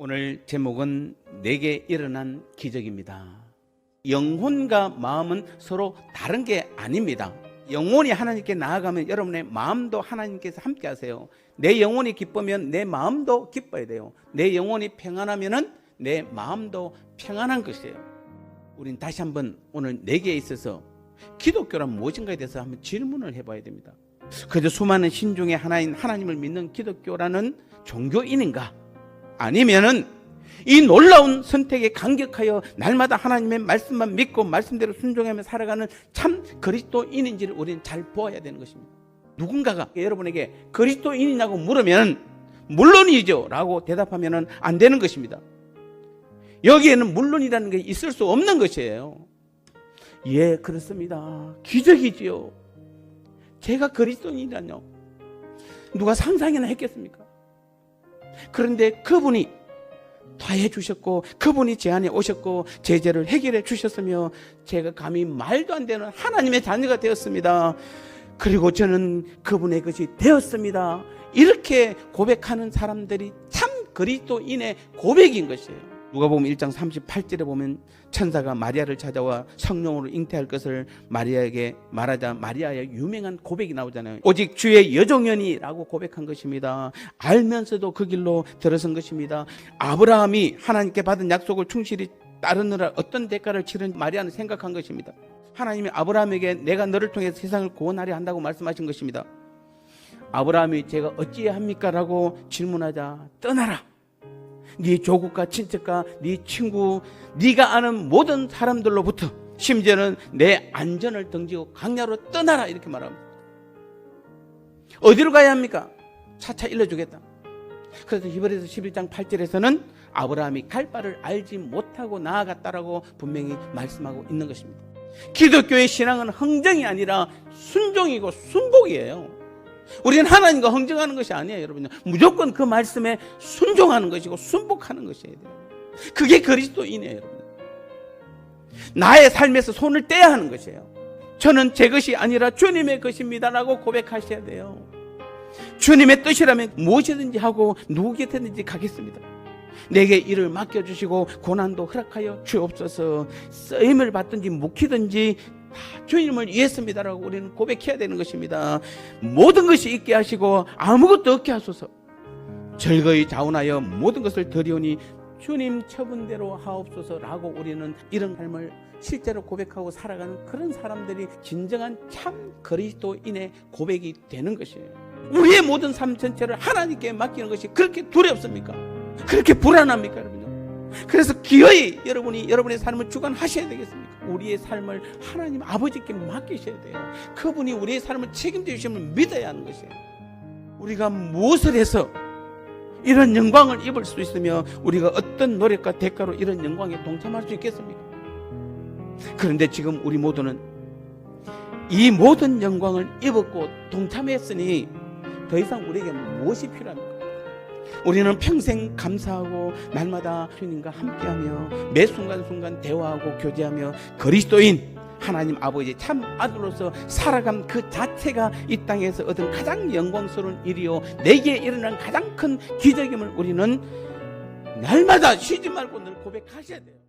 오늘 제목은 내게 일어난 기적입니다. 영혼과 마음은 서로 다른 게 아닙니다. 영혼이 하나님께 나아가면 여러분의 마음도 하나님께서 함께 하세요. 내 영혼이 기쁘면 내 마음도 기뻐야 돼요. 내 영혼이 평안하면 내 마음도 평안한 것이에요. 우린 다시 한번 오늘 내게 있어서 기독교란 무엇인가에 대해서 한번 질문을 해봐야 됩니다. 그저 수많은 신중의 하나인 하나님을 믿는 기독교라는 종교인인가? 아니면은 이 놀라운 선택에 감격하여 날마다 하나님의 말씀만 믿고 말씀대로 순종하며 살아가는 참 그리스도인인지를 우리는 잘 보아야 되는 것입니다. 누군가가 여러분에게 그리스도인이냐고 물으면 물론이죠 라고 대답하면 안 되는 것입니다. 여기에는 물론이라는 게 있을 수 없는 것이에요. 예, 그렇습니다. 기적이지요. 제가 그리스도인이라뇨. 누가 상상이나 했겠습니까? 그런데 그분이 다 해주셨고 그분이 제 안에 오셨고 제 죄를 해결해 주셨으며 제가 감히 말도 안 되는 하나님의 자녀가 되었습니다. 그리고 저는 그분의 것이 되었습니다. 이렇게 고백하는 사람들이 참 그리스도인의 고백인 것이에요. 누가복음 1장 38절에 보면 천사가 마리아를 찾아와 성령으로 잉태할 것을 마리아에게 말하자 마리아의 유명한 고백이 나오잖아요. 오직 주의 여종이라고 고백한 것입니다. 알면서도 그 길로 들어선 것입니다. 아브라함이 하나님께 받은 약속을 충실히 따르느라 어떤 대가를 치른 마리아는 생각한 것입니다. 하나님이 아브라함에게 내가 너를 통해 세상을 구원하려 한다고 말씀하신 것입니다. 아브라함이 제가 어찌해야 합니까? 라고 질문하자 떠나라. 네 조국과 친척과 네 친구, 네가 아는 모든 사람들로부터 심지어는 내 안전을 등지고 강야로 떠나라 이렇게 말합니다. 어디로 가야 합니까? 차차 일러주겠다. 그래서 히브리서 11장 8절에서는 아브라함이 갈 바를 알지 못하고 나아갔다라고 분명히 말씀하고 있는 것입니다. 기독교의 신앙은 흥정이 아니라 순종이고 순복이에요. 우리는 하나님과 흥정하는 것이 아니에요, 여러분. 무조건 그 말씀에 순종하는 것이고 순복하는 것이어야 돼요. 그게 그리스도인이에요, 여러분. 나의 삶에서 손을 떼야 하는 것이에요. 저는 제 것이 아니라 주님의 것입니다라고 고백하셔야 돼요. 주님의 뜻이라면 무엇이든지 하고 누구 곁에든지 가겠습니다. 내게 일을 맡겨주시고 고난도 허락하여 주옵소서. 쓰임을 받든지 묵히든지 다 주님을 위했습니다라고 우리는 고백해야 되는 것입니다. 모든 것이 있게 하시고 아무것도 없게 하소서. 즐거이 자원하여 모든 것을 드리오니 주님 처분대로 하옵소서라고 우리는 이런 삶을 실제로 고백하고 살아가는 그런 사람들이 진정한 참 그리스도인의 고백이 되는 것이에요. 우리의 모든 삶 전체를 하나님께 맡기는 것이 그렇게 두렵습니까? 그렇게 불안합니까, 여러분? 그래서 기어이 여러분이 여러분의 삶을 주관하셔야 되겠습니까? 우리의 삶을 하나님 아버지께 맡기셔야 돼요. 그분이 우리의 삶을 책임져 주심을 믿어야 하는 것이에요. 우리가 무엇을 해서 이런 영광을 입을 수 있으며 우리가 어떤 노력과 대가로 이런 영광에 동참할 수 있겠습니까? 그런데 지금 우리 모두는 이 모든 영광을 입었고 동참했으니 더 이상 우리에게 무엇이 필요합니까? 우리는 평생 감사하고 날마다 주님과 함께하며 매 순간순간 대화하고 교제하며 그리스도인 하나님 아버지의 참 아들로서 살아감 그 자체가 이 땅에서 얻은 가장 영광스러운 일이요 내게 일어난 가장 큰 기적임을 우리는 날마다 쉬지 말고 늘 고백하셔야 돼요.